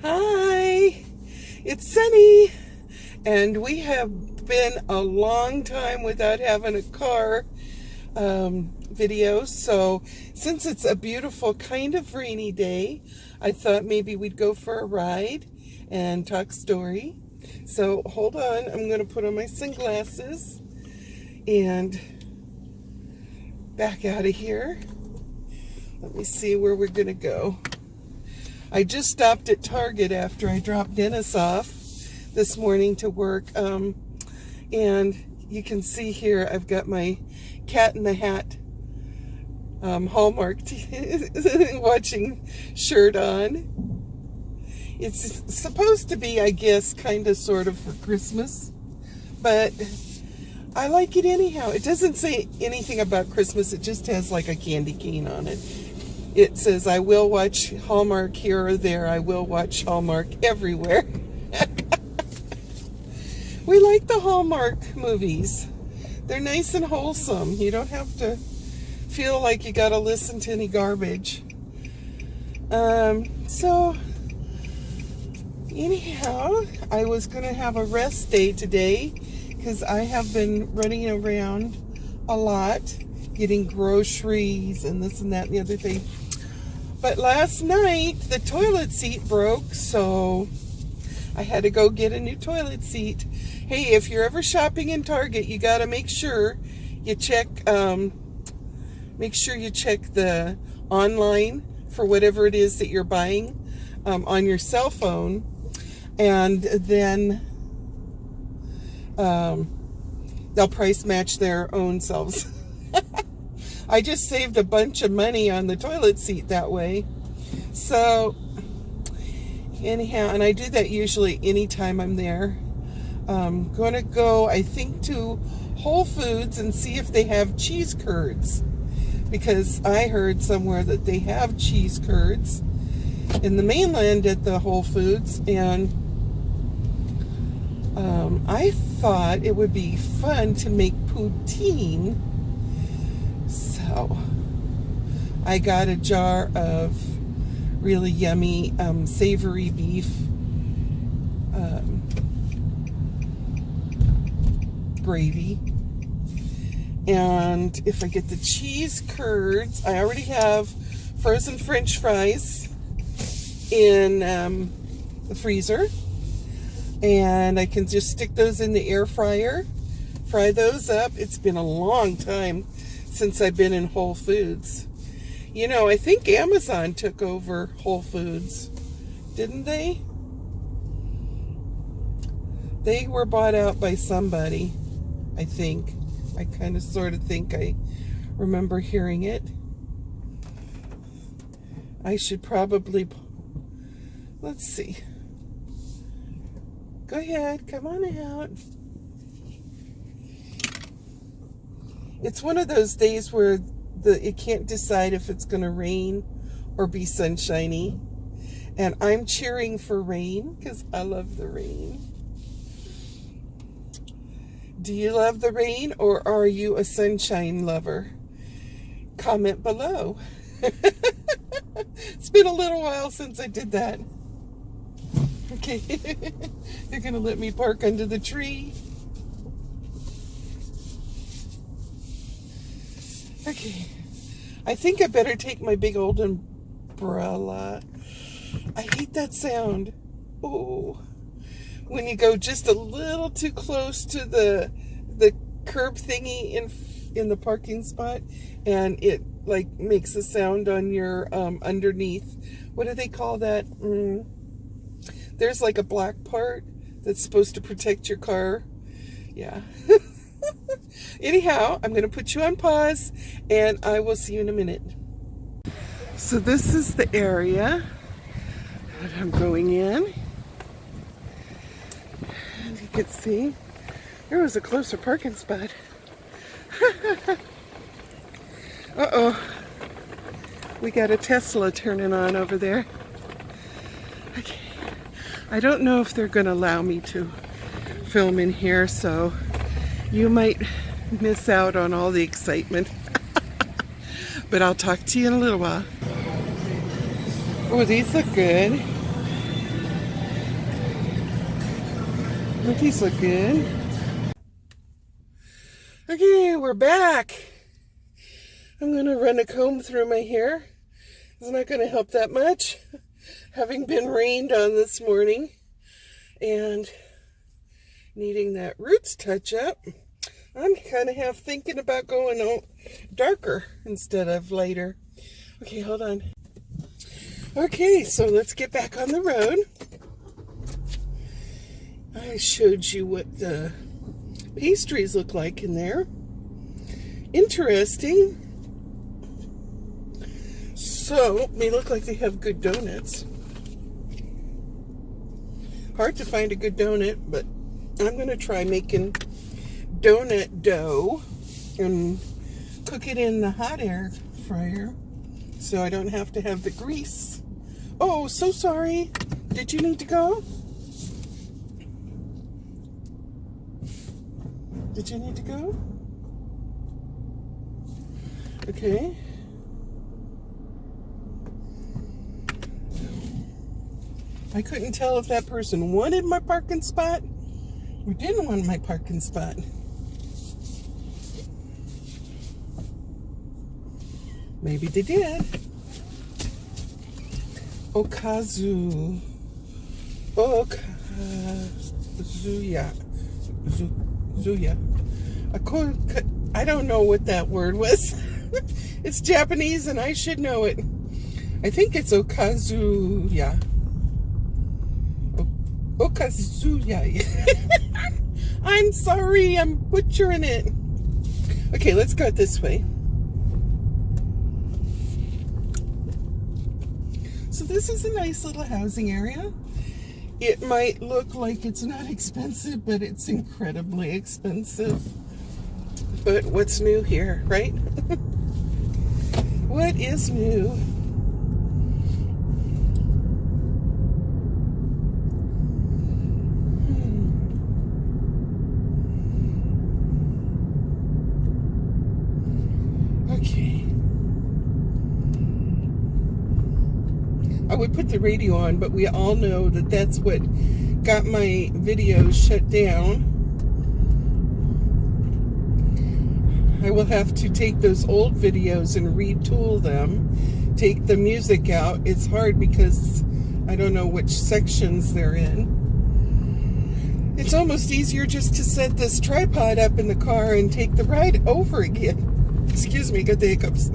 Hi, it's Sunny, and we have been a long time without having a car video. So since it's a beautiful kind of rainy day, I thought maybe we'd go for a ride and talk story. So hold on, I'm going to put on my sunglasses and back out of here. Let me see where we're going to go. I just stopped at Target after I dropped Dennis off this morning to work. And you can see here I've got my Cat in the Hat Hallmark watching shirt on. It's supposed to be, I guess, kind of sort of for Christmas, but I like it anyhow. It doesn't say anything about Christmas. It just has like a candy cane on it. It says, I will watch Hallmark here or there. I will watch Hallmark everywhere. We like the Hallmark movies. They're nice and wholesome. You don't have to feel like you got to listen to any garbage. So, anyhow, I was going to have a rest day today because I have been running around a lot, getting groceries and this and that and the other thing. But last night, the toilet seat broke, so I had to go get a new toilet seat. Hey, if you're ever shopping in Target, you got to make sure you check the online for whatever it is that you're buying on your cell phone, and then they'll price match their own selves. I just saved a bunch of money on the toilet seat that way. So anyhow, and I do that usually anytime I'm there. I'm going to go, I think, to Whole Foods and see if they have cheese curds, because I heard somewhere that they have cheese curds in the mainland at the Whole Foods, and I thought it would be fun to make poutine. So I got a jar of really yummy savory beef gravy, and if I get the cheese curds, I already have frozen French fries in the freezer, and I can just stick those in the air fryer, fry those up. It's been a long time since I've been in Whole Foods. You know, I think Amazon took over Whole Foods, didn't they? They were bought out by somebody, I think. I kind of sort of think I remember hearing it. I should probably, let's see. Go ahead, come on out. It's one of those days where it can't decide if it's going to rain or be sunshiny. And I'm cheering for rain because I love the rain. Do you love the rain, or are you a sunshine lover? Comment below. It's been a little while since I did that. Okay. They're going to let me park under the tree. Okay, I think I better take my big old umbrella. I hate that sound. Oh, when you go just a little too close to the curb thingy in the parking spot, and it like makes a sound on your underneath. What do they call that? There's like a black part that's supposed to protect your car. Yeah. Anyhow, I'm going to put you on pause, and I will see you in a minute. So this is the area that I'm going in. As you can see, there was a closer parking spot. Uh-oh. We got a Tesla turning on over there. Okay. I don't know if they're going to allow me to film in here, so you might miss out on all the excitement. But I'll talk to you in a little while. Oh, these look good. Cookies look good. Okay, we're back. I'm going to run a comb through my hair. It's not going to help that much, having been rained on this morning and needing that roots touch up. I'm kind of half thinking about going darker instead of lighter. Okay, hold on. Okay, so let's get back on the road. I showed you what the pastries look like in there. Interesting. So, they look like they have good donuts. Hard to find a good donut, but I'm going to try making donut dough and cook it in the hot air fryer so I don't have to have the grease. Oh, so sorry. Did you need to go? Did you need to go? Okay. I couldn't tell if that person wanted my parking spot or didn't want my parking spot. Maybe they did. Okazu. Okazuya. Zuya. I don't know what that word was. It's Japanese and I should know it. I think it's Okazuya. Okazuya. I'm sorry, I'm butchering it. Okay, let's go this way. So this is a nice little housing area. It might look like it's not expensive, but it's incredibly expensive. But what's new here, right? What is new? Okay. I would put the radio on, but we all know that that's what got my videos shut down. I will have to take those old videos and retool them, take the music out. It's hard because I don't know which sections they're in. It's almost easier just to set this tripod up in the car and take the ride over again. Excuse me, got the hiccups.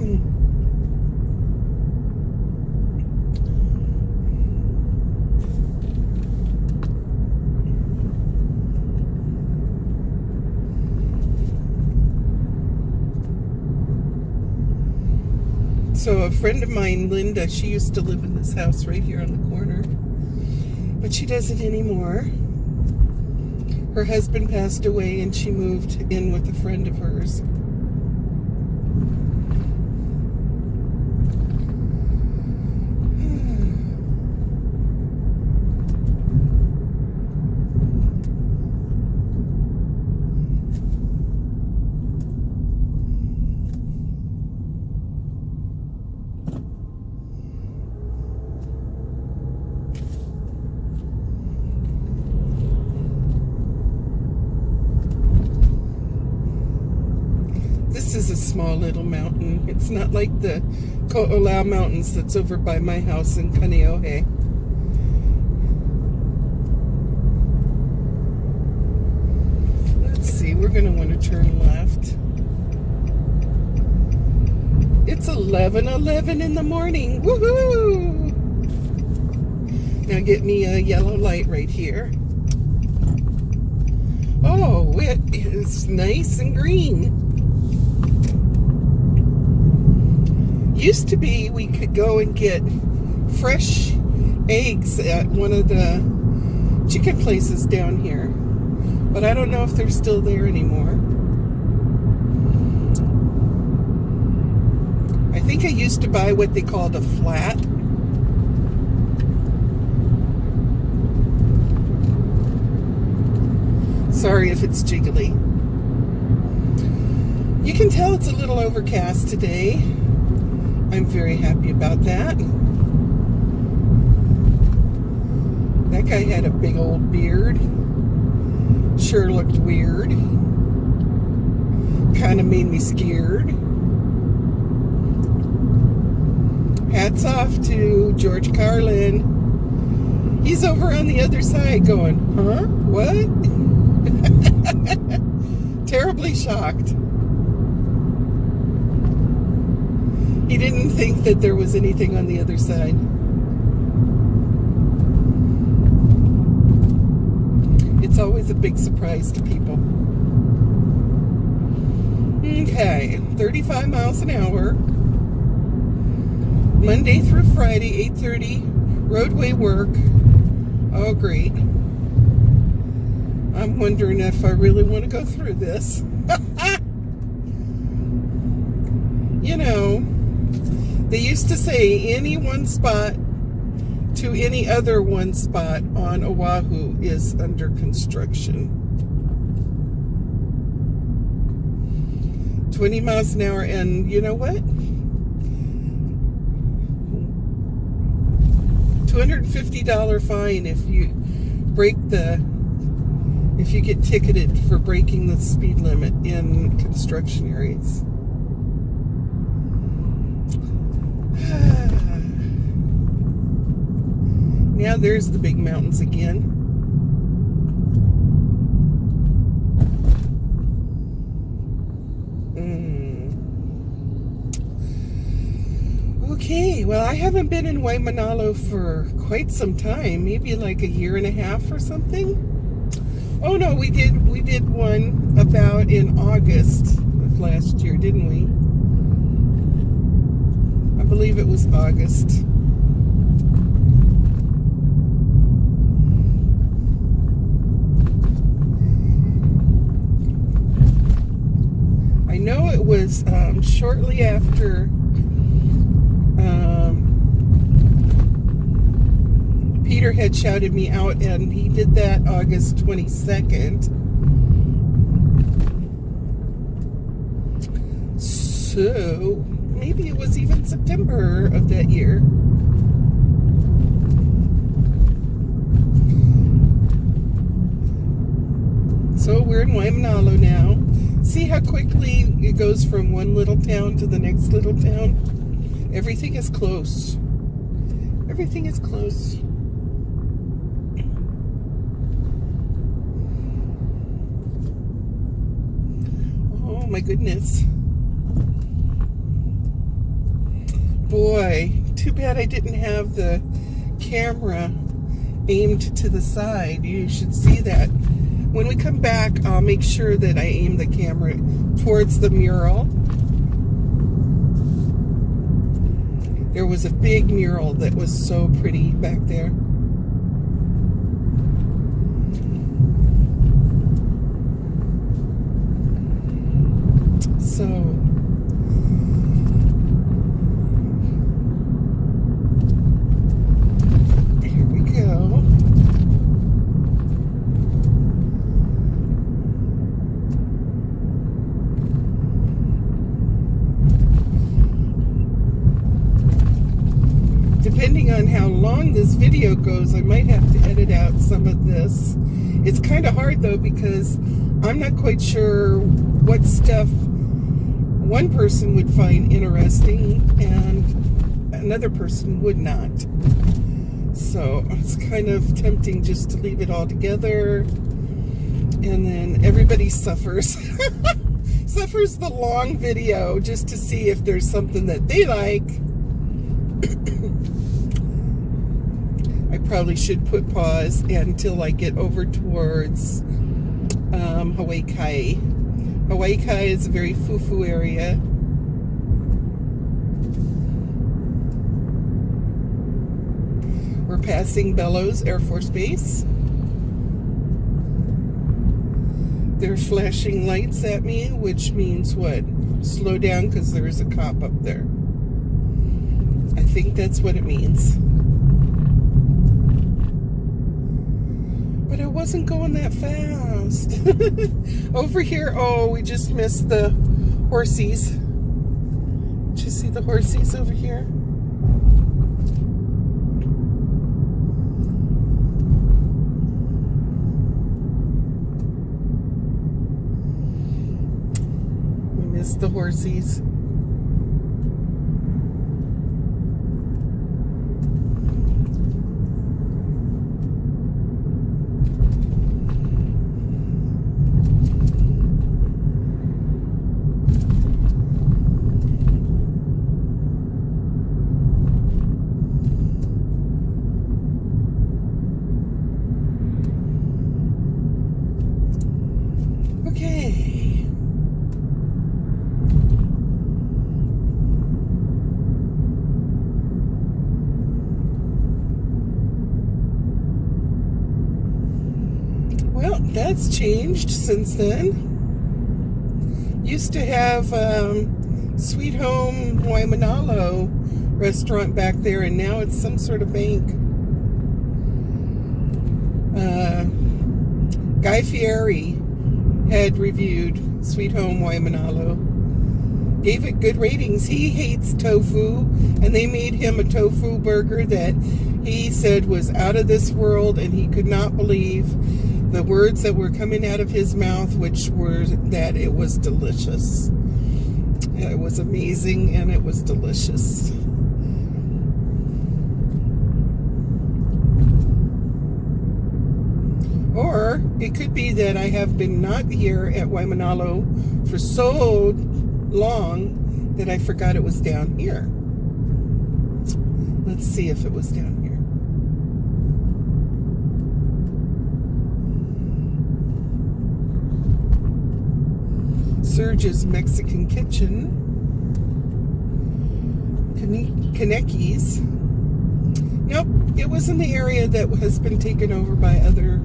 So a friend of mine, Linda, she used to live in this house right here on the corner, but she doesn't anymore. Her husband passed away and she moved in with a friend of hers. This is a small little mountain. It's not like the Ko'olau Mountains that's over by my house in Kaneohe. Let's see, we're going to want to turn left. It's 11:11 in the morning. Woohoo! Now get me a yellow light right here. Oh, it is nice and green. Used to be we could go and get fresh eggs at one of the chicken places down here, but I don't know if they're still there anymore. I think I used to buy what they called a flat. Sorry if it's jiggly. You can tell it's a little overcast today. I'm very happy about that. That guy had a big old beard. Sure looked weird. Kind of made me scared. Hats off to George Carlin. He's over on the other side going, huh? What? Terribly shocked. He didn't think that there was anything on the other side. It's always a big surprise to people. Okay, 35 miles an hour. Monday through Friday, 8:30, roadway work. Oh, great. I'm wondering if I really want to go through this. You know, they used to say any one spot to any other one spot on Oahu is under construction. 20 miles an hour, and you know what? $250 fine if you if you get ticketed for breaking the speed limit in construction areas. Now there's the big mountains again. Okay, well, I haven't been in Waimanalo for quite some time, maybe like a year and a half or something. Oh no, we did one about in August of last year, didn't we? I believe it was August. I know it was shortly after Peter had shouted me out, and he did that August 22nd. So maybe it was even September of that year. So we're in Waimanalo now. See how quickly it goes from one little town to the next little town? Everything is close. Everything is close. Oh my goodness. Boy, too bad I didn't have the camera aimed to the side. You should see that. When we come back, I'll make sure that I aim the camera towards the mural. There was a big mural that was so pretty back there. So, here we go. Depending on how long this video goes, I might have to edit out some of this. It's kind of hard though, because I'm not quite sure what stuff one person would find interesting and another person would not. So it's kind of tempting just to leave it all together, and then everybody suffers. Suffers the long video just to see if there's something that they like. I probably should put pause until I get over towards Hawaii Kai. Hawaii Kai is a very foo-foo area. We're passing Bellows Air Force Base. They're flashing lights at me, which means what? Slow down because there is a cop up there. I think that's what it means. But I wasn't going that fast. Over here, oh, we just missed the horsies. Did you see the horsies over here? the horsies. Okay. Well, that's changed since then. Used to have Sweet Home Waimanalo restaurant back there, and now it's some sort of bank. Guy Fieri had reviewed Sweet Home Waimanalo, gave it good ratings. He hates tofu, and they made him a tofu burger that he said was out of this world, and he could not believe the words that were coming out of his mouth, which were that it was delicious. It was amazing, and it was delicious. Or it could be that I have been not here at Waimanalo for so long that I forgot it was down here. Let's see if it was down here. Serge's Mexican Kitchen. Kanekis. Nope, it was in the area that has been taken over by other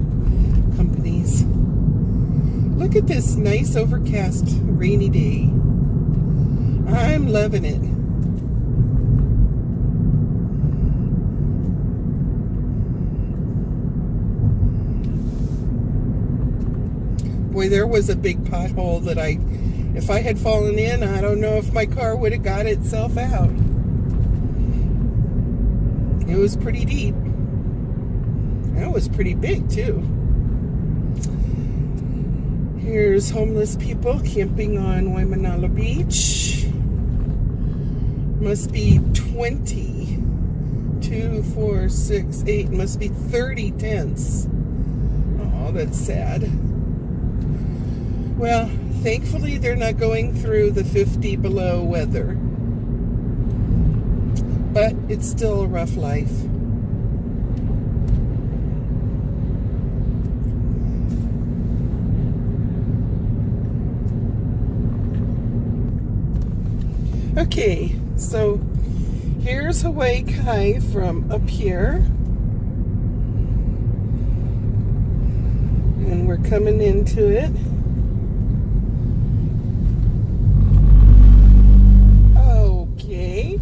companies. Look at this nice overcast rainy day. I'm loving it. Boy, there was a big pothole that if I had fallen in, I don't know if my car would have got itself out. It was pretty deep. And it was pretty big, too. Here's homeless people camping on Waimanalo Beach. Must be 20, 2, 4, 6, 8, must be 30 tents. Oh, that's sad. Well, thankfully they're not going through the 50 below weather. But it's still a rough life. Okay, so here's Hawaii Kai from up here. And we're coming into it. Okay.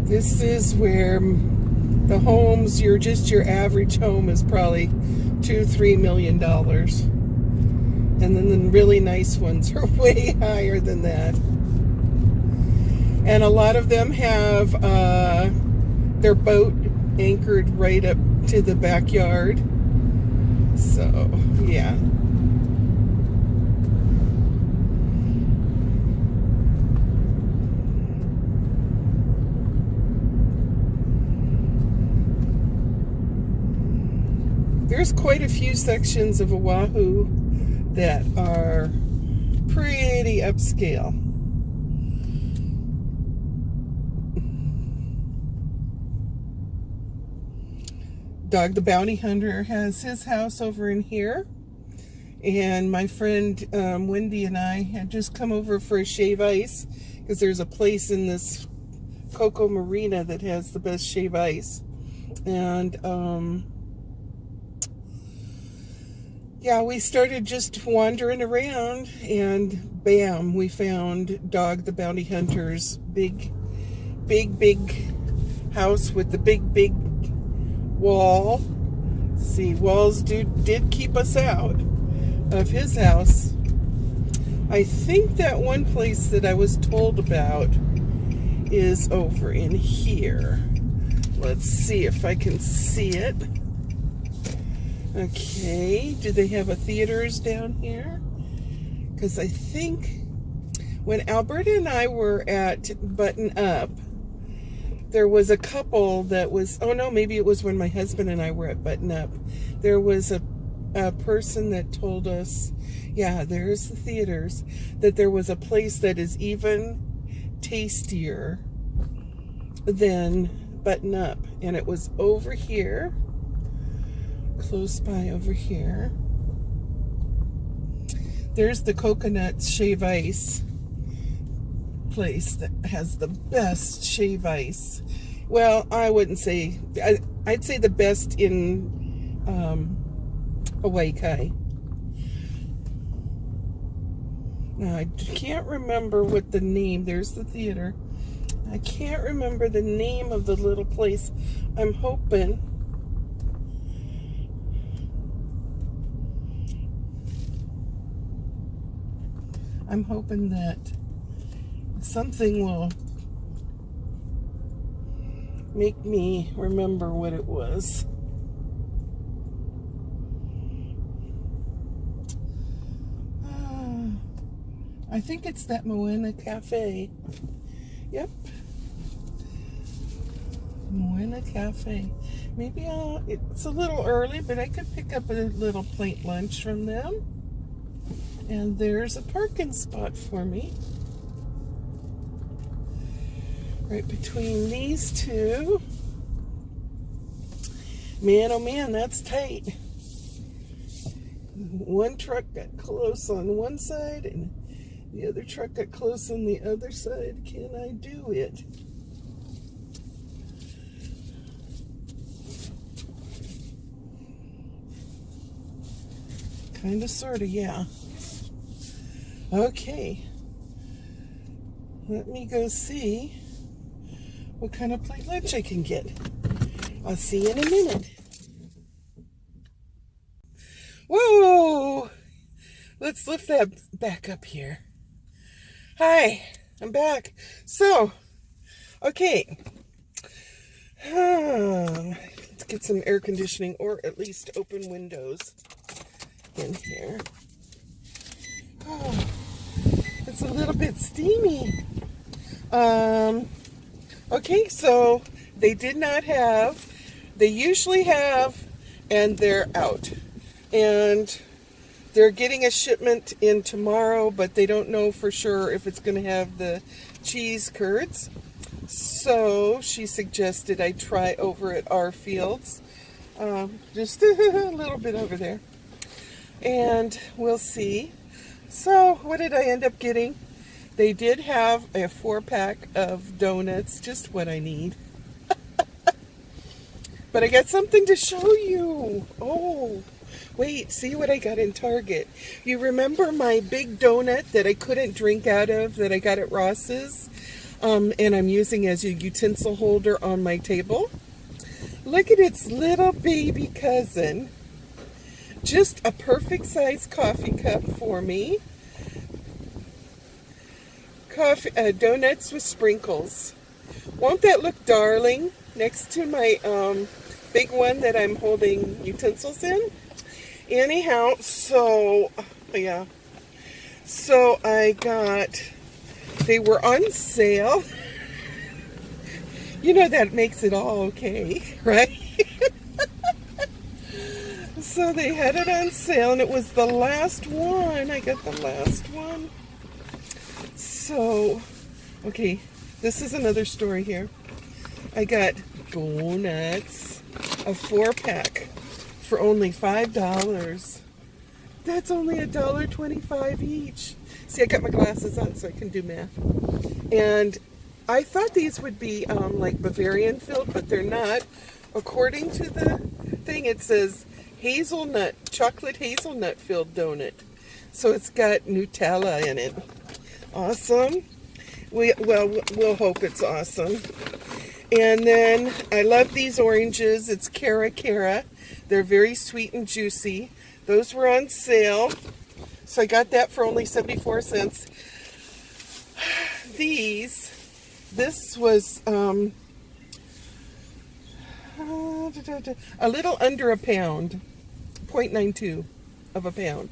This is where the homes, your average home is probably $2-3 million. And then the really nice ones are way higher than that. And a lot of them have their boat anchored right up to the backyard. So, yeah. There's quite a few sections of Oahu that are pretty upscale. Dog the Bounty Hunter has his house over in here. And my friend Wendy and I had just come over for a shave ice because there's a place in this Coco Marina that has the best shave ice. And yeah, we started just wandering around, and bam, we found Dog the Bounty Hunter's big house with the big wall. See, walls did keep us out of his house. I think that one place that I was told about is over in here. Let's see if I can see it. Okay, do they have a theaters down here? Because I think when Alberta and I were at Button Up, there was a couple that was, oh no, maybe it was when my husband and I were at Button Up. There was a person that told us, yeah, there's the theaters, that there was a place that is even tastier than Button Up. And it was over here, close by over here. There's the Coconut Shave Ice place that has the best shave ice. Well, I wouldn't say, I'd say the best in Hawaii Kai. Now, I can't remember what the name, there's the theater. I can't remember the name of the little place. I'm hoping that something will make me remember what it was. I think it's that Moana Cafe. Yep. Moana Cafe. Maybe it's a little early, but I could pick up a little plate lunch from them. And there's a parking spot for me. Right between these two. Man, oh man, that's tight. One truck got close on one side and the other truck got close on the other side. Can I do it? Kind of, sort of, yeah. Okay. Let me go see what kind of plate lunch I can get. I'll see you in a minute. Whoa! Let's lift that back up here. Hi, I'm back. So, okay. Let's get some air conditioning, or at least open windows in here. Oh, it's a little bit steamy. Okay, so they did not have, they usually have, and they're out. And they're getting a shipment in tomorrow, but they don't know for sure if it's going to have the cheese curds. So she suggested I try over at our fields, just a little bit over there. And we'll see. So what did I end up getting? They did have a 4-pack of donuts, just what I need. But I got something to show you. Oh, wait, see what I got in Target. You remember my big donut that I couldn't drink out of that I got at Ross's? And I'm using as a utensil holder on my table? Look at its little baby cousin. Just a perfect size coffee cup for me. Donuts with sprinkles. Won't that look darling next to my big one that I'm holding utensils in? Anyhow, so yeah. So I got, they were on sale. You know that makes it all okay, right? So they had it on sale, and it was the last one. I got the last one. So, okay, this is another story here. I got donuts, a 4-pack for only $5. That's only $1.25 each. See, I got my glasses on so I can do math. And I thought these would be like Bavarian filled, but they're not. According to the thing, it says hazelnut, chocolate hazelnut filled donut. So it's got Nutella in it. Awesome. We'll hope it's awesome. And then I love these oranges. It's Cara. They're very sweet and juicy. Those were on sale. So I got that for only 74 cents. This was a little under a pound, 0.92 of a pound.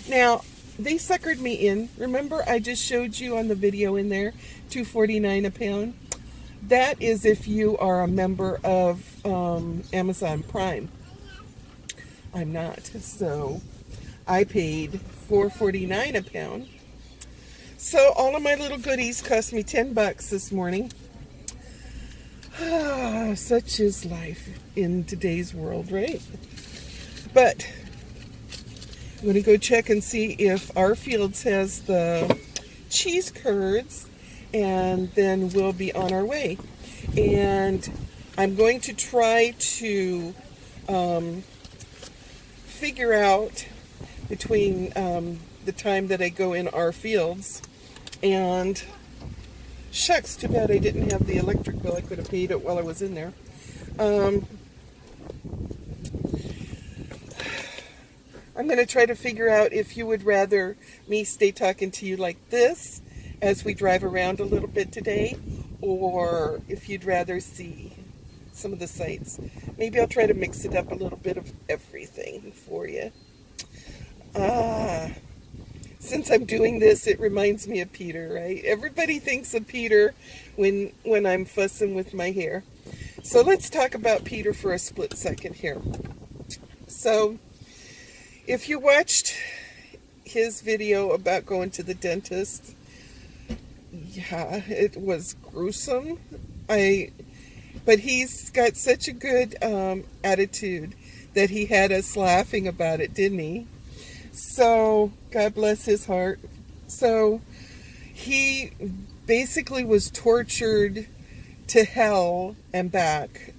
Now, they suckered me in. Remember, I just showed you on the video in there, $2.49 a pound. That is if you are a member of Amazon Prime. I'm not, so I paid $4.49 a pound. So all of my little goodies cost me $10 this morning. Such is life in today's world, right? But I'm going to go check and see if our Fields has the cheese curds, and then we'll be on our way. And I'm going to try to figure out between the time that I go in our Fields and shucks, too bad I didn't have the electric bill. I could have paid it while I was in there. I'm going to try to figure out if you would rather me stay talking to you like this as we drive around a little bit today, or if you'd rather see some of the sights. Maybe I'll try to mix it up a little bit of everything for you. Since I'm doing this, it reminds me of Peter, right? Everybody thinks of Peter when I'm fussing with my hair. So let's talk about Peter for a split second here. So if you watched his video about going to the dentist, yeah, it was gruesome. But he's got such a good attitude that he had us laughing about it, didn't he? So, God bless his heart. So, he basically was tortured to hell and back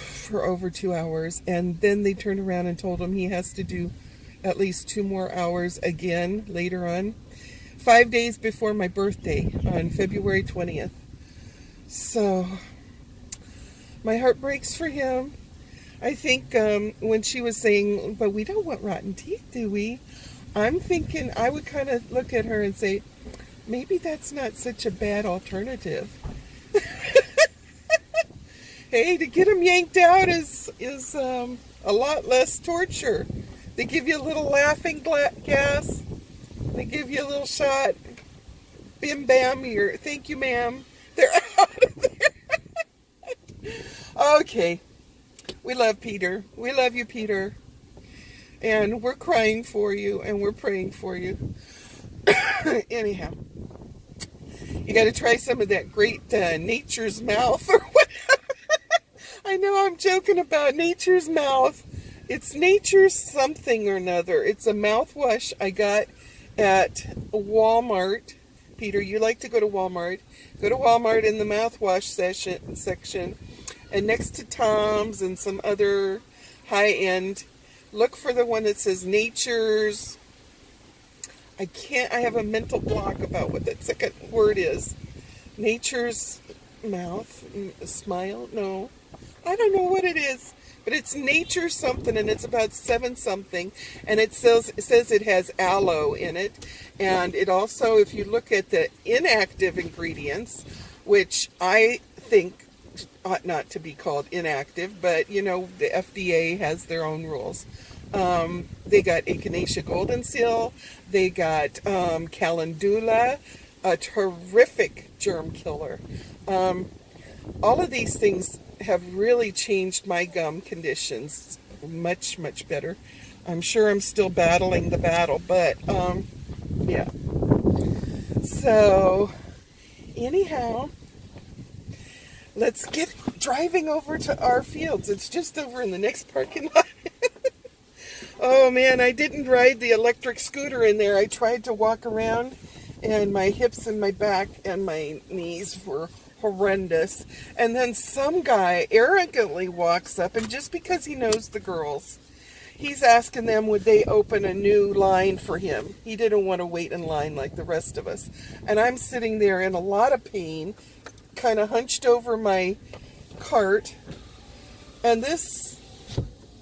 for over 2 hours. And then they turned around and told him he has to do at least 2 more hours again later on. 5 days before my birthday on February 20th. So, my heart breaks for him. I think when she was saying, but we don't want rotten teeth, do we? I'm thinking I would kind of look at her and say, maybe that's not such a bad alternative. Hey, to get them yanked out is a lot less torture. They give you a little laughing gas. They give you a little shot. Bim bam, you're, thank you, ma'am. They're out of there. Okay. We love Peter. We love you, Peter. And we're crying for you, and we're praying for you. Anyhow, you got to try some of that great Nature's Mouth or whatever. I know I'm joking about Nature's Mouth. It's Nature's something or another. It's a mouthwash I got at Walmart. Peter, you like to go to Walmart. Go to Walmart in the mouthwash section. And next to Tom's and some other high-end, look for the one that says Nature's. I have a mental block about what that second word is. Nature's Mouth, Smile, no. I don't know what it is, but it's Nature something, and it's about 7 something, and it says it has aloe in it, and it also, if you look at the inactive ingredients, which I think ought not to be called inactive, but you know, the FDA has their own rules. They got Echinacea golden seal, they got calendula, a terrific germ killer. All of these things have really changed my gum conditions much, much better. I'm sure I'm still battling the battle, but yeah. So anyhow, let's get driving over to our Fields. It's just over in the next parking lot. Oh man, I didn't ride the electric scooter in there. I tried to walk around, and my hips and my back and my knees were horrendous. And then some guy arrogantly walks up, and just because he knows the girls, he's asking them would they open a new line for him. He didn't want to wait in line like the rest of us. And I'm sitting there in a lot of pain, kind of hunched over my cart, and this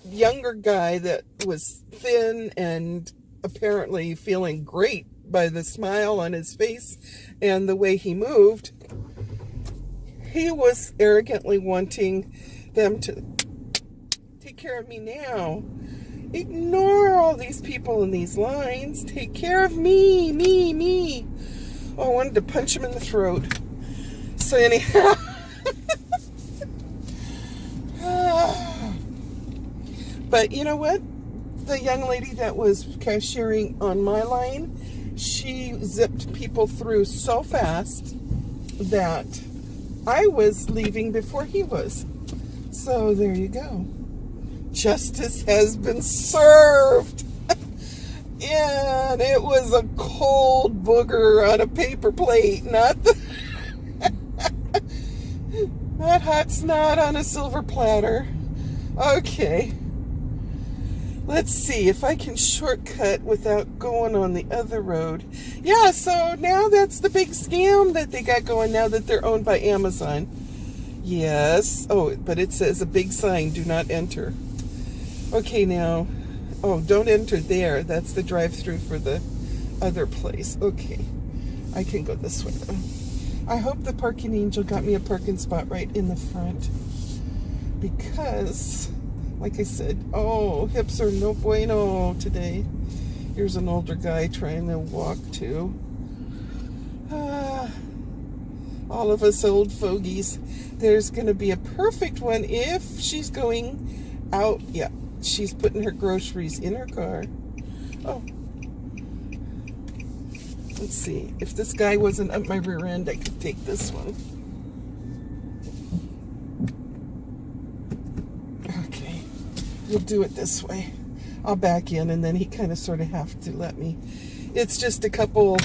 younger guy that was thin and apparently feeling great by the smile on his face and the way he moved, he was arrogantly wanting them to take care of me now. Ignore all these people in these lines. Take care of me, me. Oh, I wanted to punch him in the throat. So anyhow, but you know what? The young lady that was cashiering on my line, she zipped people through so fast that I was leaving before he was. So there you go. Justice has been served. And it was a cold booger on a paper plate, not hot snot on a silver platter. Okay. Let's see if I can shortcut without going on the other road. Yeah, so now that's the big scam that they got going now that they're owned by Amazon. Yes. Oh, but it says a big sign, do not enter. Okay, now. Oh, don't enter there. That's the drive-through for the other place. Okay. I can go this way, though. I hope the parking angel got me a parking spot right in the front. Because, like I said, oh, hips are no bueno today. Here's an older guy trying to walk, too. All of us old fogies. There's going to be a perfect one if she's going out. Yeah. She's putting her groceries in her car. Oh. Let's see. If this guy wasn't up my rear end, I could take this one. Okay. We'll do it this way. I'll back in, and then he kind of sort of have to let me. It's just a couple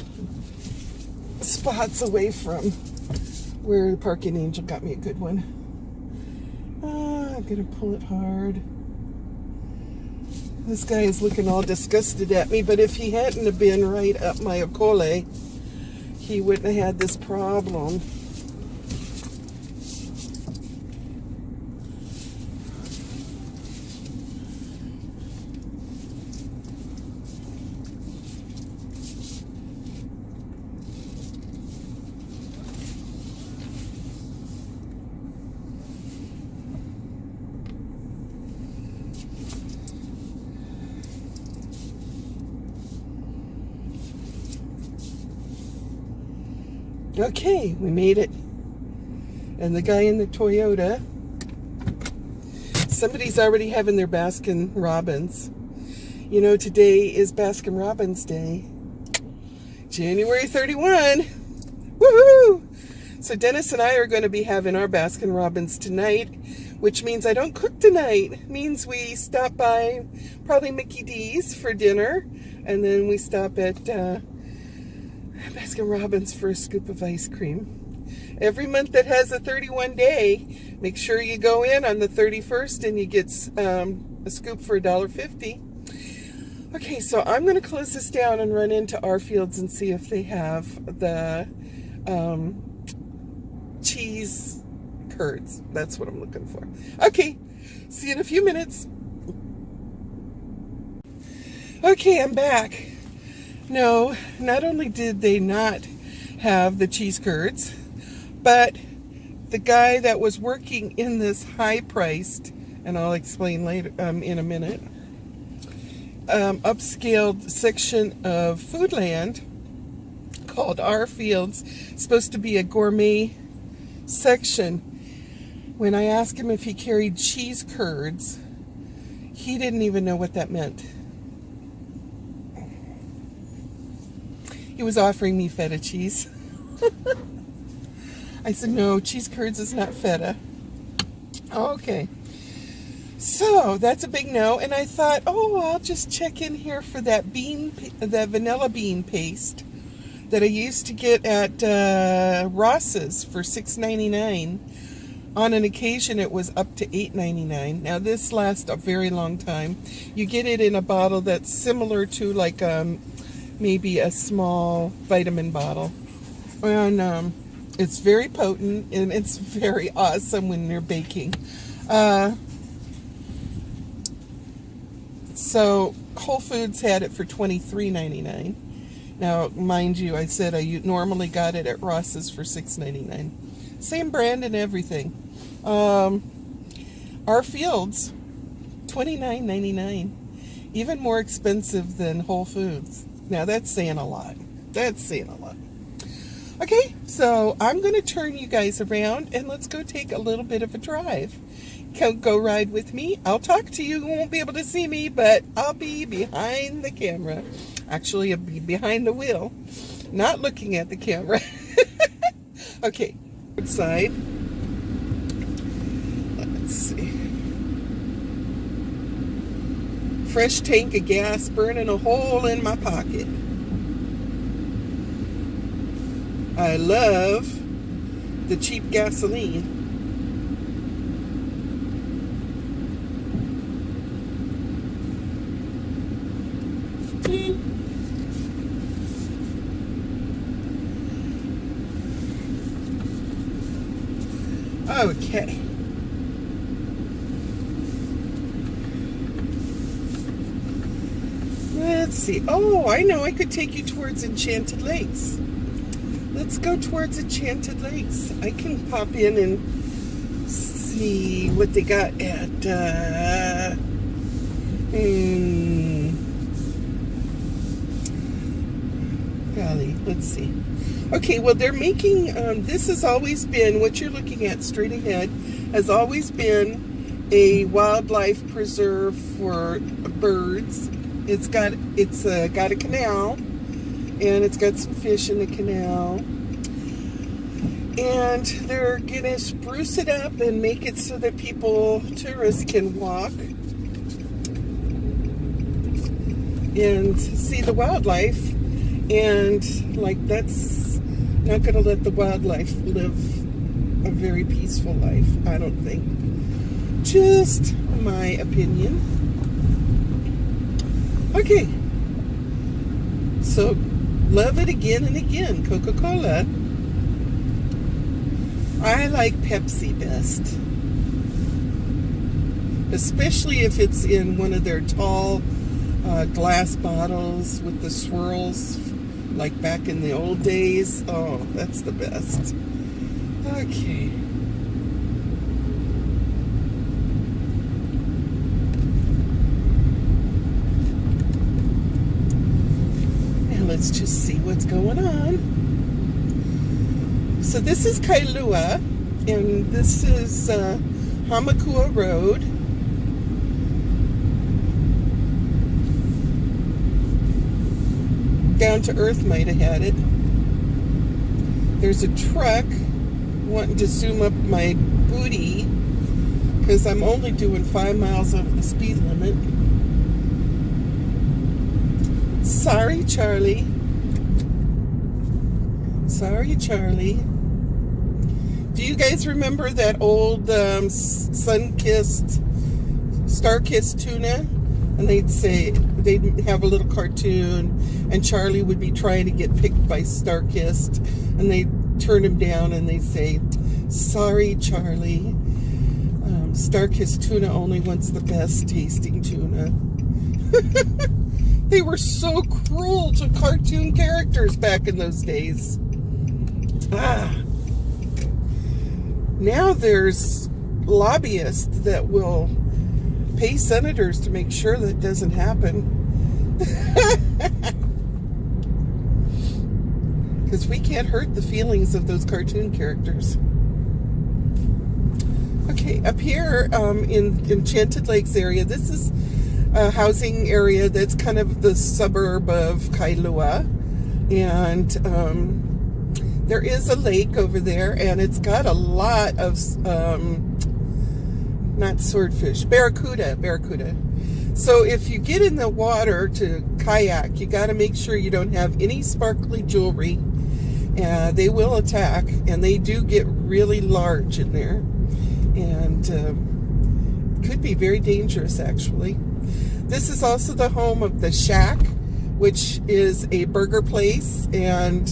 spots away from where the parking angel got me a good one. I'm going to pull it hard. This guy is looking all disgusted at me, but if he hadn't have been right up my Holo, he wouldn't have had this problem. Okay, we made it. And the guy in the Toyota, somebody's already having their Baskin Robbins. You know, today is Baskin Robbins Day. January 31. Woohoo! So Dennis and I are going to be having our Baskin Robbins tonight, which means I don't cook tonight. It means we stop by probably Mickey D's for dinner, and then we stop at Baskin Robbins for a scoop of ice cream. Every month that has a 31 day, make sure you go in on the 31st and you get a scoop for $1.50. Okay, so I'm going to close this down and run into our fields and see if they have the cheese curds. That's what I'm looking for. Okay, see you in a few minutes. Okay, I'm back. No, not only did they not have the cheese curds, but the guy that was working in this high-priced, and I'll explain later in a minute, upscaled section of Foodland called Our Fields, supposed to be a gourmet section. When I asked him if he carried cheese curds, he didn't even know what that meant. He was offering me feta cheese. I said, no, cheese curds is not feta. Okay. So that's a big no. And I thought, oh, I'll just check in here for that vanilla bean paste that I used to get at Ross's for $6.99. On an occasion, it was up to $8.99. Now, this lasts a very long time. You get it in a bottle that's similar to like maybe a small vitamin bottle. And it's very potent, and it's very awesome when you're baking. So Whole Foods had it for $23.99. Now, mind you, I said I normally got it at Ross's for $6.99. Same brand and everything. Our fields, $29.99. Even more expensive than Whole Foods. Now that's saying a lot. That's saying a lot. Okay, so I'm going to turn you guys around and let's go take a little bit of a drive. Go ride with me. I'll talk to you. You won't be able to see me, but I'll be behind the camera. Actually, I'll be behind the wheel, not looking at the camera. Okay, outside. Let's see. Fresh tank of gas burning a hole in my pocket. I love the cheap gasoline. Okay. Let's see. Oh, I know. I could take you towards Enchanted Lakes. Let's go towards Enchanted Lakes. I can pop in and see what they got at, golly, let's see. Okay, well, they're making, this has always been, what you're looking at straight ahead, has always been a wildlife preserve for birds. It's got a canal, and it's got some fish in the canal. And they're gonna spruce it up and make it so that tourists can walk and see the wildlife. And like, that's not gonna let the wildlife live a very peaceful life, I don't think. Just my opinion. Okay. So, love it again and again, Coca-Cola. I like Pepsi best. Especially if it's in one of their tall glass bottles with the swirls, like back in the old days. Oh, that's the best. Okay. Now let's just see what's going on. So this is Kailua, and this is Hamakua Road. Down to Earth might have had it. There's a truck wanting to zoom up my booty because I'm only doing 5 miles over the speed limit. Sorry, Charlie. Sorry, Charlie. Do you guys remember that old sun-kissed, star-kissed tuna? And they'd have a little cartoon, and Charlie would be trying to get picked by star-kissed, and they'd turn him down, and they'd say, sorry, Charlie. Star-kissed tuna only wants the best tasting tuna. They were so cruel to cartoon characters back in those days. Now there's lobbyists that will pay senators to make sure that doesn't happen. Because we can't hurt the feelings of those cartoon characters. Okay, up here in Enchanted Lakes area, this is a housing area that's kind of the suburb of Kailua. And there is a lake over there, and it's got a lot of, not swordfish, barracuda. So if you get in the water to kayak, you got to make sure you don't have any sparkly jewelry. They will attack, and they do get really large in there. And could be very dangerous, actually. This is also the home of the Shack, which is a burger place, and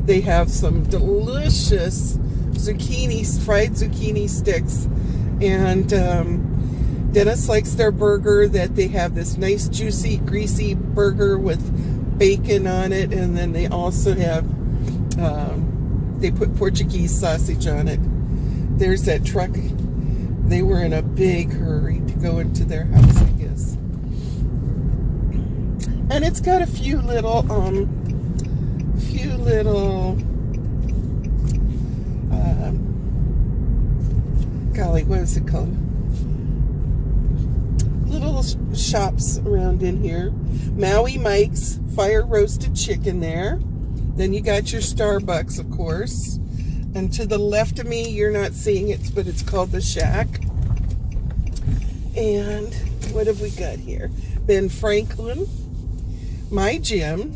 they have some delicious fried zucchini sticks. And Dennis likes their burger, that they have this nice, juicy, greasy burger with bacon on it, and then they also have, they put Portuguese sausage on it. there's that truck. They were in a big hurry to go into their house, I guess. And it's got a few little, golly, what is it called? Little shops around in here. Maui Mike's fire roasted chicken there. Then you got your Starbucks, of course. And to the left of me, you're not seeing it, but it's called the Shack. And what have we got here? Ben Franklin, my gym,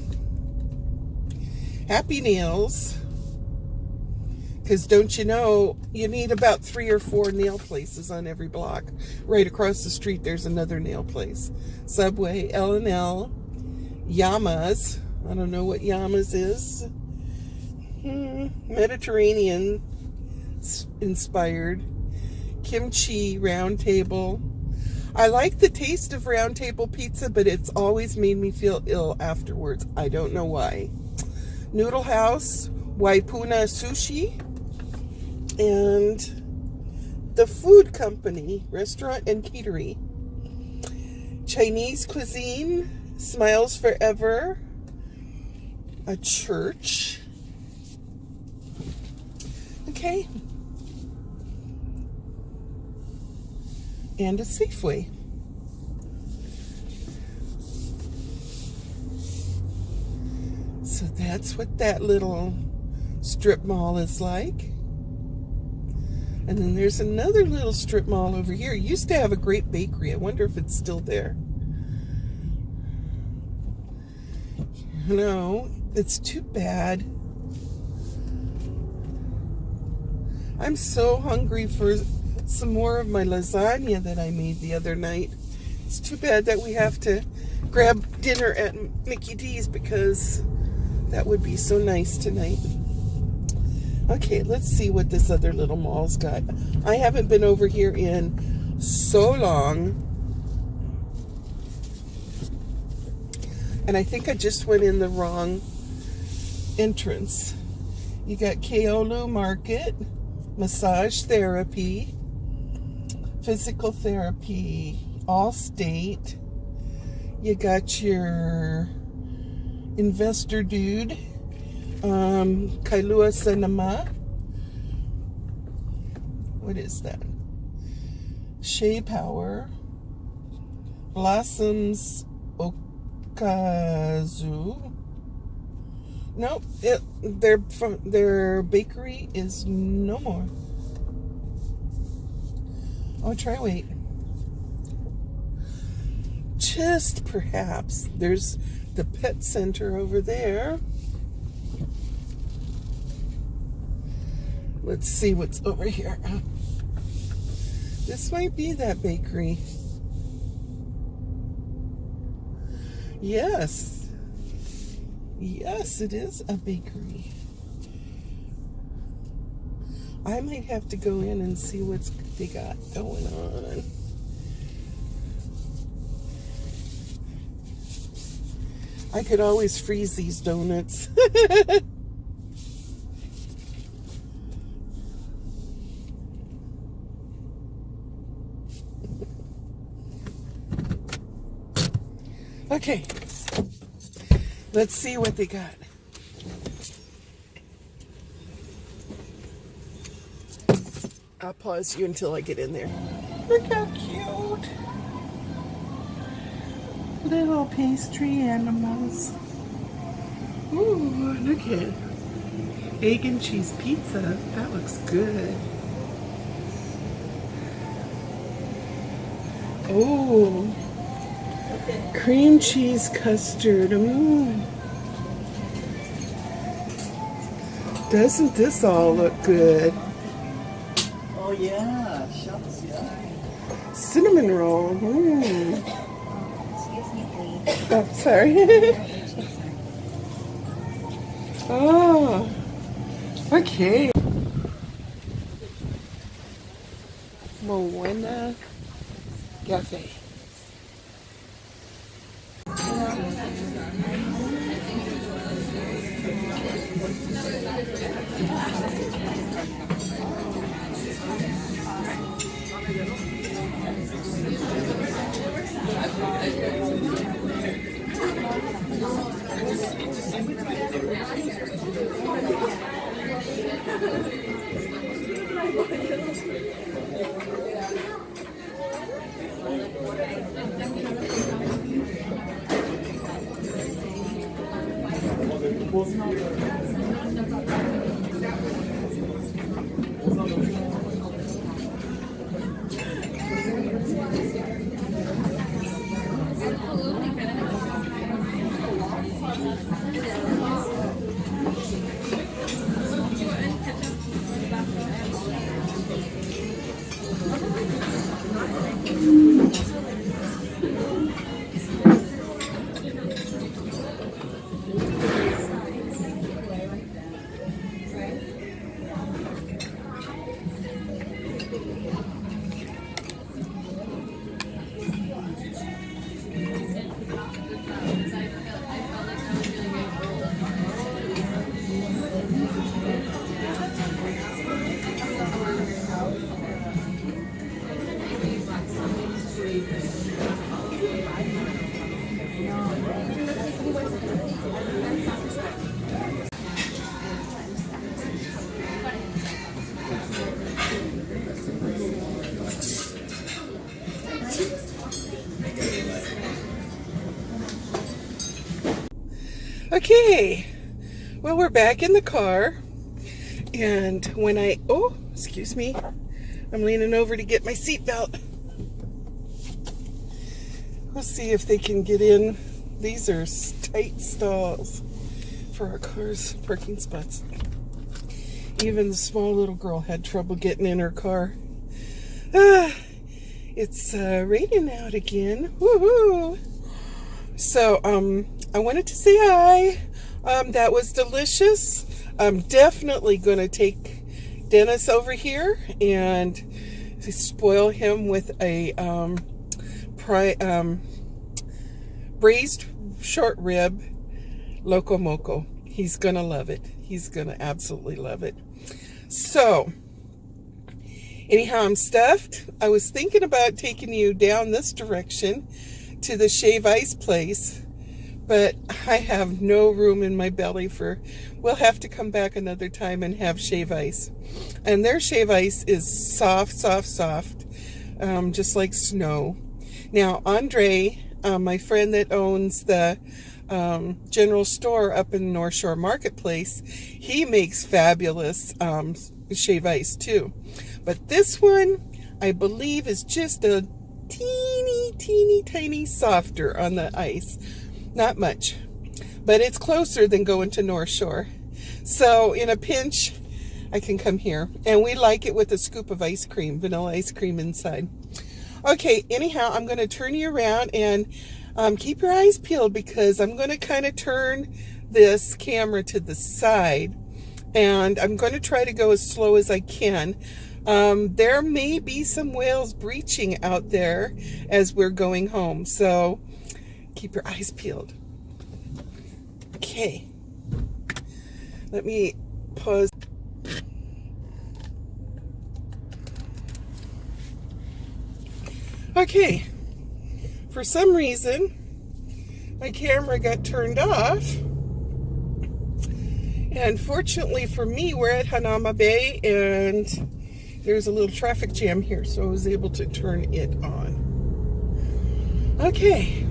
Happy Nails. Because don't you know, you need about 3 or 4 nail places on every block. Right across the street, there's another nail place. Subway, L&L, Yama's. I don't know what Yama's is. Mediterranean inspired. Kimchi Round Table. I like the taste of Round Table pizza, but it's always made me feel ill afterwards. I don't know why. Noodle House, Waipuna Sushi, and the Food Company, Restaurant and Catery. Chinese Cuisine, Smiles Forever, a church. Okay. And a Safeway. So that's what that little strip mall is like. And then there's another little strip mall over here. It used to have a great bakery. I wonder if it's still there. No, it's too bad. I'm so hungry for some more of my lasagna that I made the other night. It's too bad that we have to grab dinner at Mickey D's because that would be so nice tonight. Okay, let's see what this other little mall's got. I haven't been over here in so long. And I think I just went in the wrong entrance. You got Keolu Market, massage therapy, physical therapy, Allstate. You got your investor dude, Kailua Cinema. What is that? Shea Power, Blossoms Okazu. Nope, their bakery is no more. Oh, try wait. Just perhaps. There's the pet center over there. Let's see what's over here. This might be that bakery. Yes. Yes, it is a bakery. I might have to go in and see what they got going on. I could always freeze these donuts. Okay, let's see what they got. I'll pause you until I get in there. Look how cute. Little pastry animals. Ooh, look at egg and cheese pizza. That looks good. Oh, cream cheese custard. Ooh. Doesn't this all look good? Oh yeah, shucks, yeah. Cinnamon roll. Excuse me, please. Oh, sorry. Oh, okay. Moana Cafe. Okay, well, we're back in the car, and when excuse me, I'm leaning over to get my seatbelt. We'll see if they can get in. These are tight stalls for our car's parking spots. Even the small little girl had trouble getting in her car. It's raining out again. Woohoo! So, I wanted to say hi. That was delicious. I'm definitely going to take Dennis over here and spoil him with a braised short rib loco moco. He's going to love it. He's going to absolutely love it. So, anyhow, I'm stuffed. I was thinking about taking you down this direction to the Shave Ice place, but I have no room in my belly we'll have to come back another time and have Shave Ice. And their Shave Ice is soft, just like snow. Now, Andre, my friend that owns the general store up in North Shore Marketplace, he makes fabulous Shave Ice too. But this one, I believe, is just a teeny tiny softer on the ice. Not much, but it's closer than going to North Shore. So in a pinch, I can come here, and we like it with a scoop of ice cream, vanilla ice cream inside. Okay, anyhow, I'm going to turn you around, and keep your eyes peeled, because I'm going to kind of turn this camera to the side, and I'm going to try to go as slow as I can. There may be some whales breaching out there as we're going home, so keep your eyes peeled. Okay, let me pause. Okay, for some reason my camera got turned off, and fortunately for me, we're at Hanauma Bay and there's a little traffic jam here, so I was able to turn it on. Okay.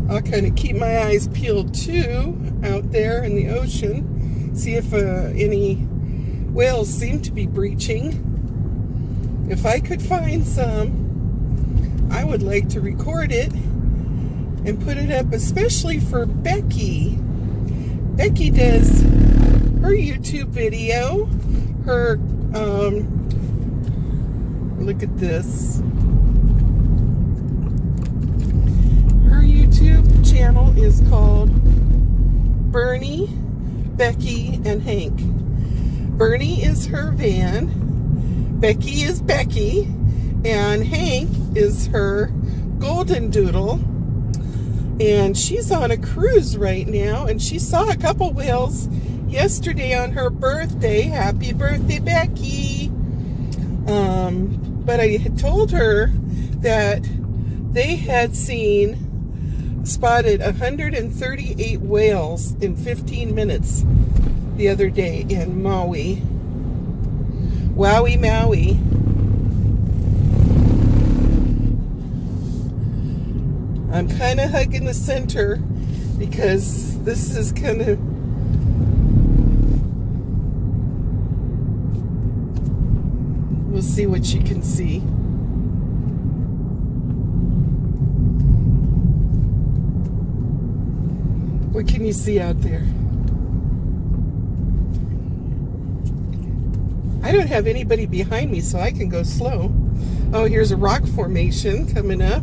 I'll kind of keep my eyes peeled too out there in the ocean, see if any whales seem to be breaching. If I could find some, I would like to record it and put it up, especially for Becky. Becky does her YouTube video, her, look at this. Her YouTube channel is called Bernie Becky and Hank. Bernie is her van, Becky is Becky, and Hank is her golden doodle. And she's on a cruise right now, and she saw a couple whales yesterday on her birthday. Happy birthday, Becky. But I had told her that they had spotted 138 whales in 15 minutes the other day in Maui. Wowie Maui. I'm kind of hugging the center because this is kind of we'll see what you can see. What can you see out there? I don't have anybody behind me, so I can go slow. Oh, here's a rock formation coming up.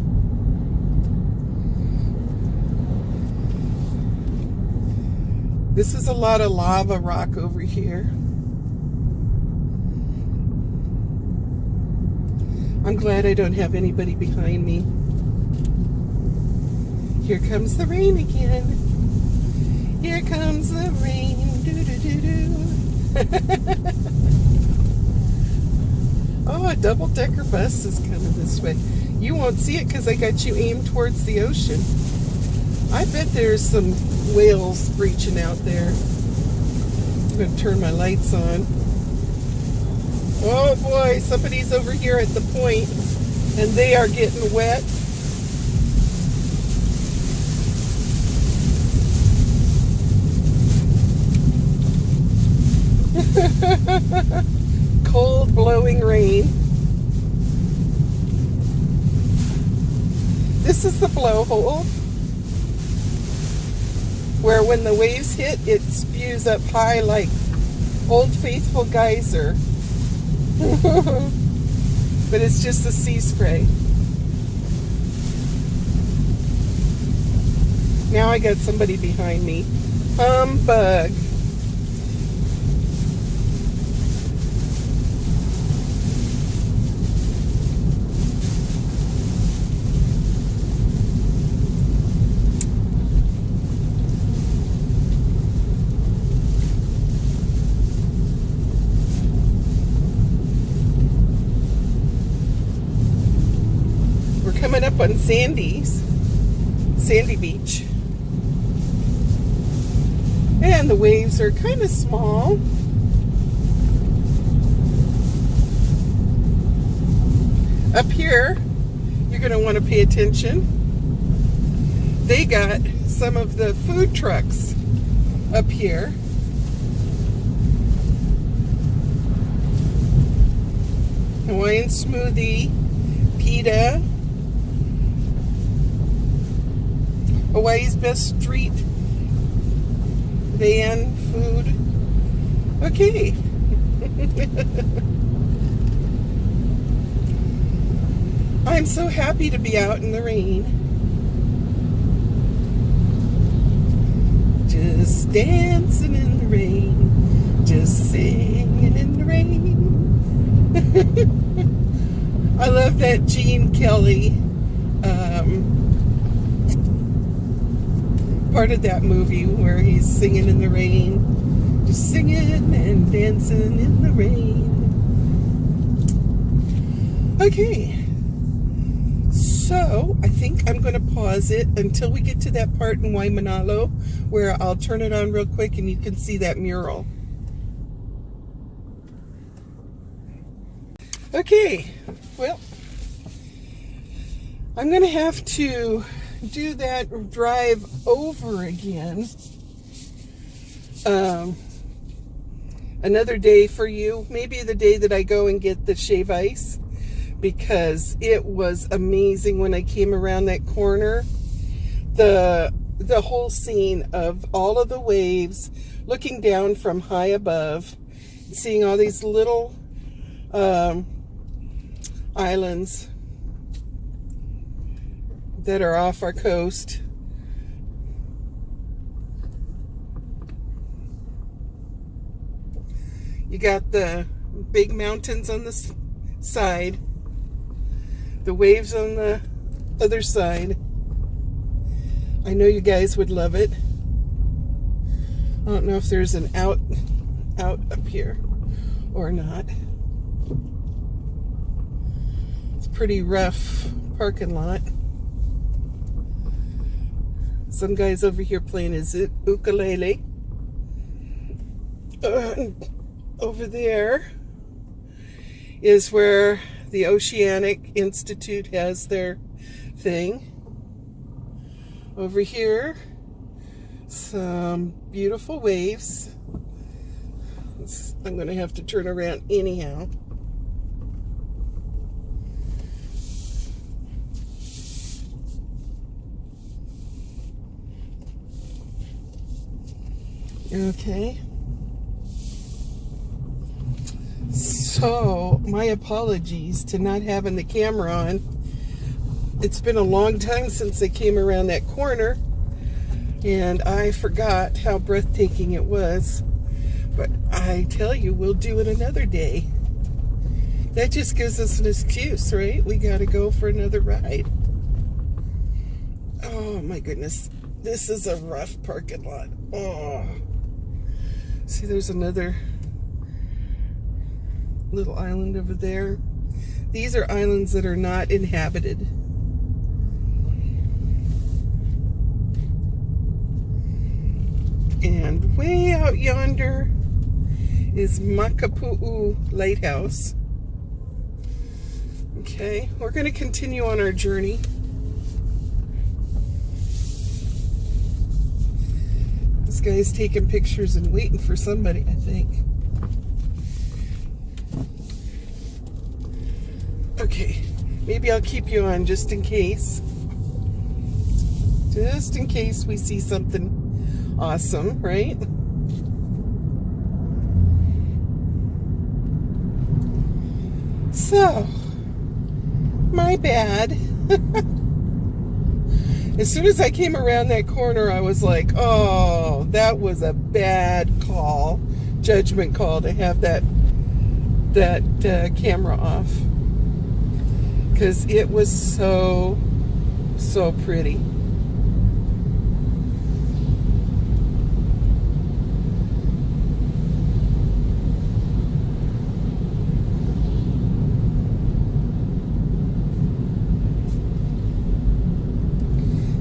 This is a lot of lava rock over here. I'm glad I don't have anybody behind me. Here comes the rain again. Here comes the rain. Oh, a double-decker bus is coming this way. You won't see it because I got you aimed towards the ocean. I bet there's some whales breaching out there. I'm going to turn my lights on. Oh boy, somebody's over here at the point, and they are getting wet. Cold blowing rain. This is the blowhole where when the waves hit, it spews up high like Old Faithful geyser. But it's just the sea spray. Now I got somebody behind me. Humbug. Coming up on Sandy Beach. And the waves are kind of small. Up here, you're going to want to pay attention. They got some of the food trucks up here. Hawaiian smoothie, pita, Hawaii's best street van food. Okay. I'm so happy to be out in the rain. Just dancing in the rain. Just singing in the rain. I love that Gene Kelly part of that movie where he's singing in the rain, just singing and dancing in the rain. Okay, so I think I'm going to pause it until we get to that part in Waimanalo where I'll turn it on real quick and you can see that mural. Okay, well, I'm going to have to do that drive over again. Another day for you, maybe the day that I go and get the shave ice, because it was amazing when I came around that corner. The whole scene of all of the waves, looking down from high above, seeing all these little islands that are off our coast. You got the big mountains on the side, the waves on the other side. I know you guys would love it. I don't know if there's an out up here or not. It's a pretty rough parking lot. Some guy's over here playing his ukulele. Over there is where the Oceanic Institute has their thing. Over here, some beautiful waves. I'm going to have to turn around anyhow. Okay. So, my apologies to not having the camera on. It's been a long time since I came around that corner, and I forgot how breathtaking it was. But I tell you, we'll do it another day. That just gives us an excuse, right? We got to go for another ride. Oh my goodness. This is a rough parking lot. Oh. See, there's another little island over there. These are islands that are not inhabited. And way out yonder is Makapu'u Lighthouse. Okay, we're going to continue on our journey. This guy's taking pictures and waiting for somebody, I think. Okay, maybe I'll keep you on just in case. Just in case we see something awesome, right? So, my bad. As soon as I came around that corner, I was like, oh, that was a bad call, judgment call to have that camera off. Because it was so pretty.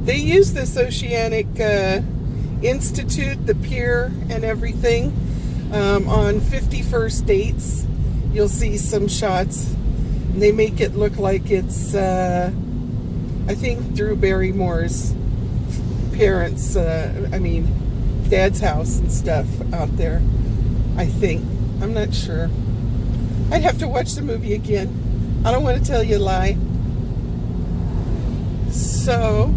They use this Oceanic Institute, the pier and everything, on 51st dates. You'll see some shots. And they make it look like it's, I think, Drew Barrymore's parents, Dad's house and stuff out there, I think. I'm not sure. I'd have to watch the movie again. I don't want to tell you a lie. So,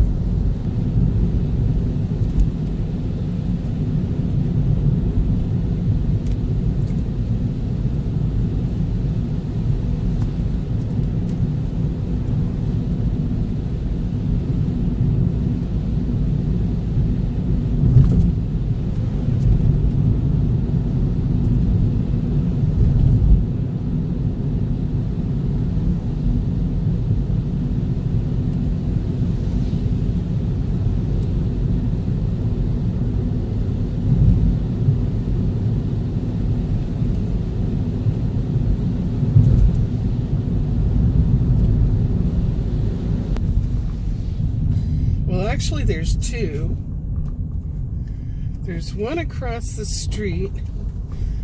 actually, there's two. There's one across the street.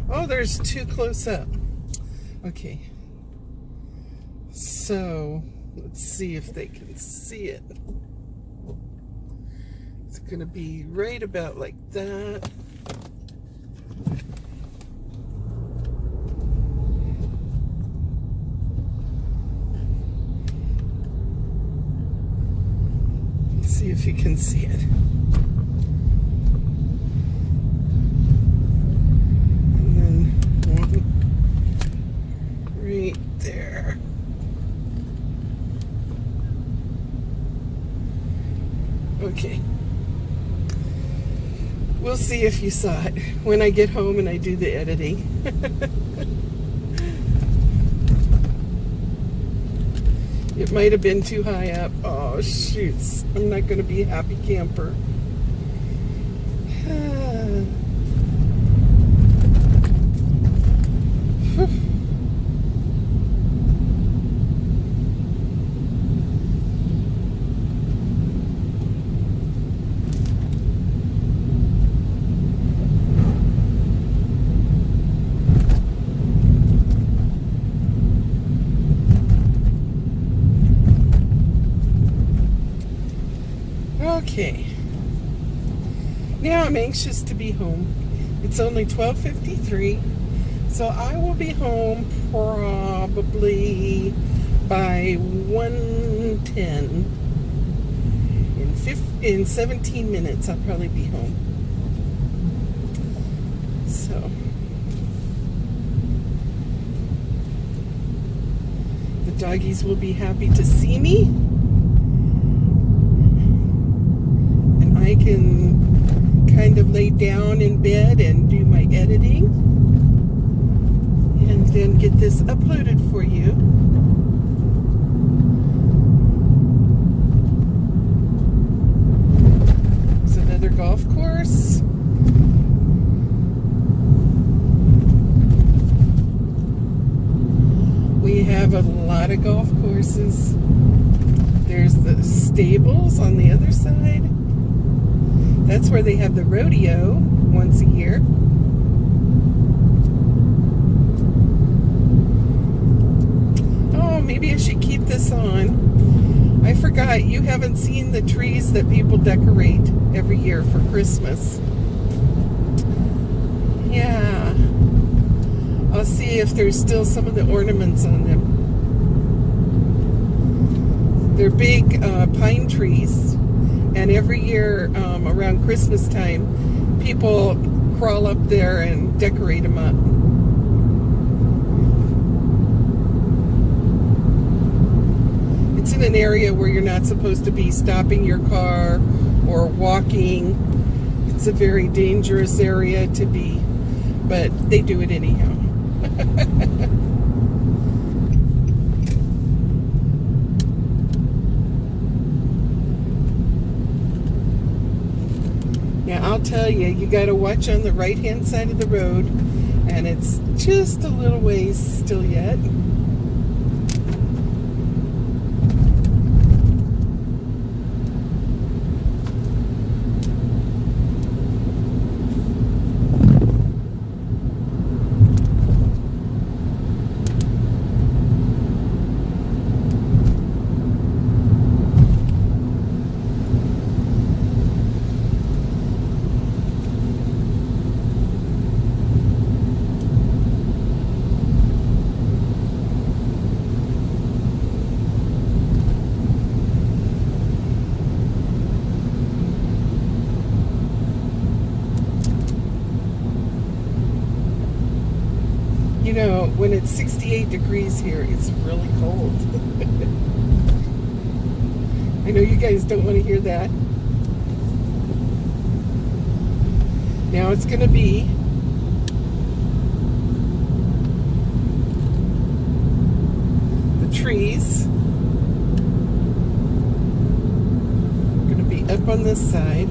Oh, there's two close up. Okay. So, let's see if they can see it. It's going to be right about like that. See if you can see it. And then one right there. Okay. We'll see if you saw it when I get home and I do the editing. It might have been too high up. Oh, shoots. I'm not going to be a happy camper. Okay. Now I'm anxious to be home. It's only 12:53, so I will be home probably by 1:10. In 17 minutes, I'll probably be home. So the doggies will be happy to see me. I can kind of lay down in bed and do my editing and then get this uploaded for you. It's another golf course. We have a lot of golf courses. There's the stables on the other side. That's where they have the rodeo once a year. Oh, maybe I should keep this on. I forgot, you haven't seen the trees that people decorate every year for Christmas. Yeah. I'll see if there's still some of the ornaments on them. They're big pine trees. And every year around Christmas time, people crawl up there and decorate them up. It's in an area where you're not supposed to be stopping your car or walking. It's a very dangerous area to be, but they do it anyhow. Yeah, I'll tell you, you got to watch on the right-hand side of the road, and it's just a little ways still yet. You know, when it's 68 degrees here, it's really cold. I know you guys don't want to hear that. Now it's going to be the trees. Going to be up on this side.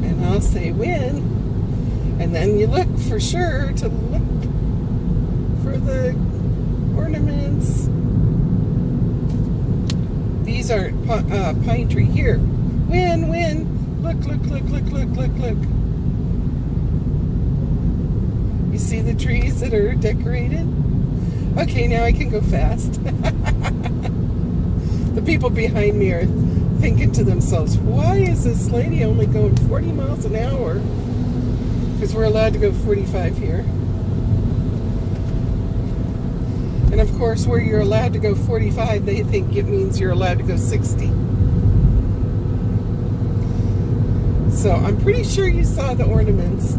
And I'll say when. And then you look for sure to look for the ornaments. These are pine tree here. When? Look. You see the trees that are decorated? Okay, now I can go fast. The people behind me are thinking to themselves, why is this lady only going 40 miles an hour? Because we're allowed to go 45 here. And of course, where you're allowed to go 45, they think it means you're allowed to go 60. So I'm pretty sure you saw the ornaments.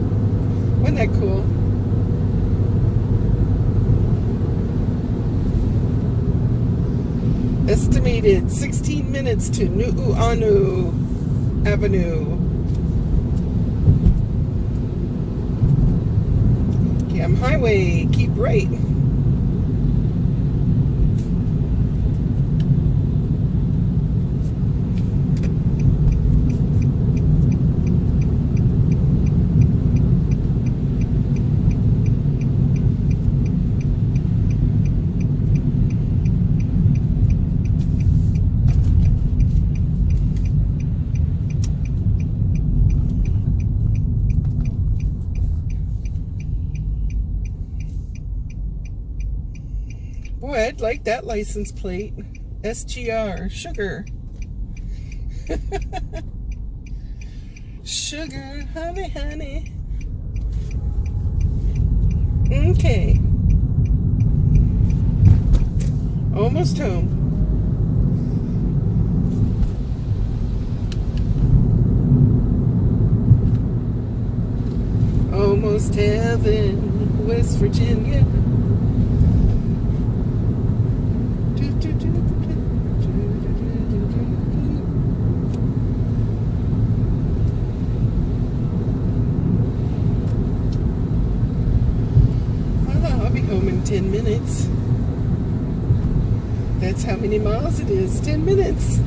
Wasn't that cool? Estimated 16 minutes to Nu'uanu. Avenue. Cam Highway, keep right. Boy, I'd like that license plate. SGR, sugar. Sugar, honey, honey. Okay. Almost home. Almost heaven, West Virginia. I'll be home in 10 minutes. That's how many miles it is, 10 minutes.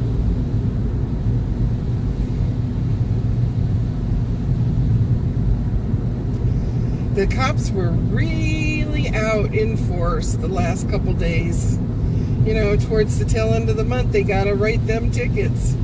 The cops were really out in force the last couple days. You know, towards the tail end of the month, they gotta write them tickets.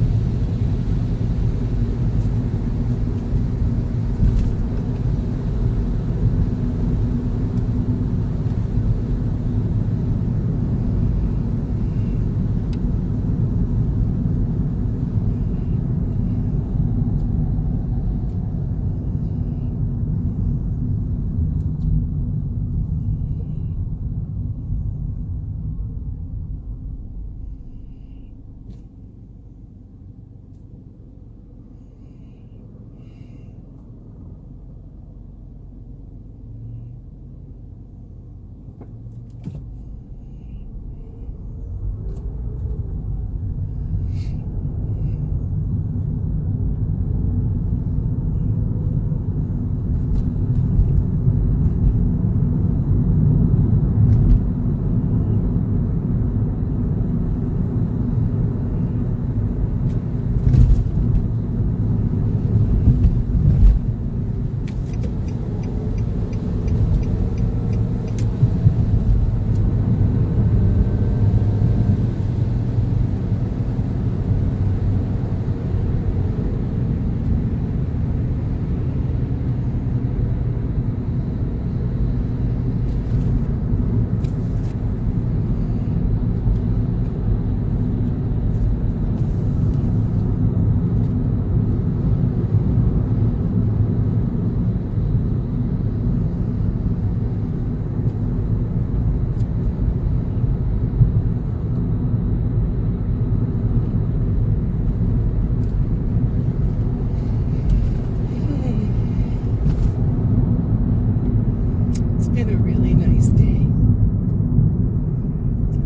Been a really nice day,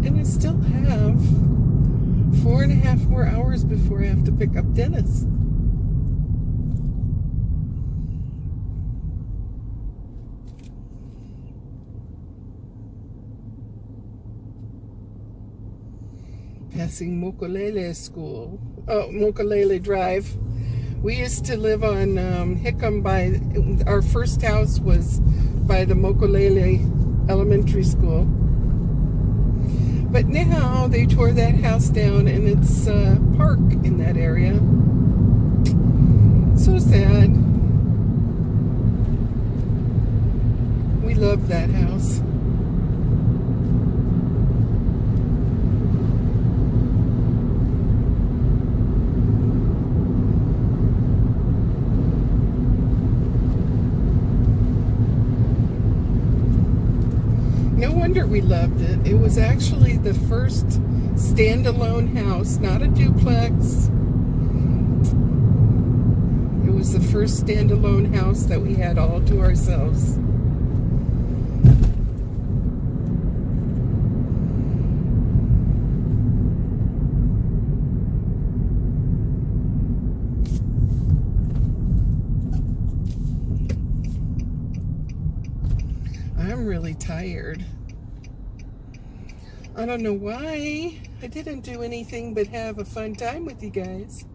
and I still have 4.5 more hours before I have to pick up Dennis. Passing Mokulele School, Mokulele Drive. We used to live on Hickam by, our first house was by the Mokulele Elementary School. But now they tore that house down and it's a park in that area. So sad. We love that house. No wonder we loved it. It was actually the first standalone house, not a duplex. It was the first standalone house that we had all to ourselves. I'm really tired. I don't know why. I didn't do anything but have a fun time with you guys.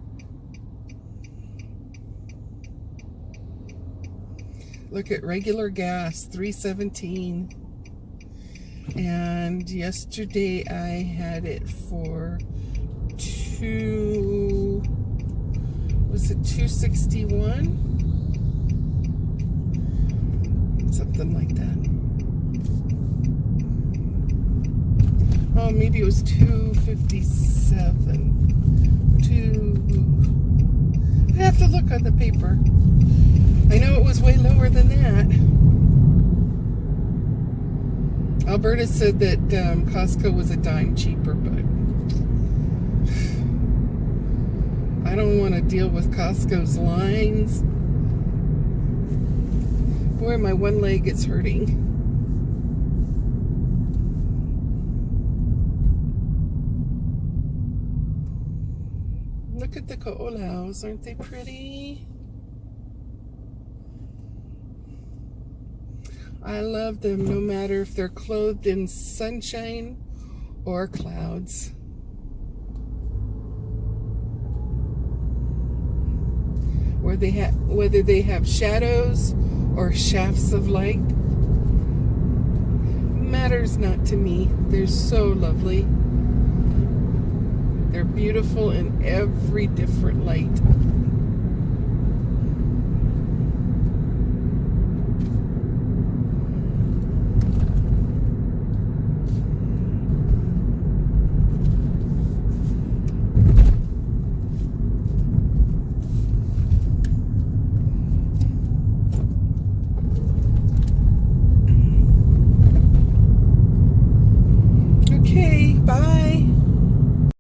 Look at regular gas, $3.17. And yesterday I had it for $2.61? Something like that. Oh, maybe it was $2.57. I have to look on the paper. I know it was way lower than that. Alberta said that Costco was a dime cheaper, but I don't want to deal with Costco's lines. Boy, my one leg is hurting. Look at the ko'olaus. Aren't they pretty? I love them no matter if they're clothed in sunshine or clouds. Whether they have shadows or shafts of light matters not to me. They're so lovely. They're beautiful in every different light.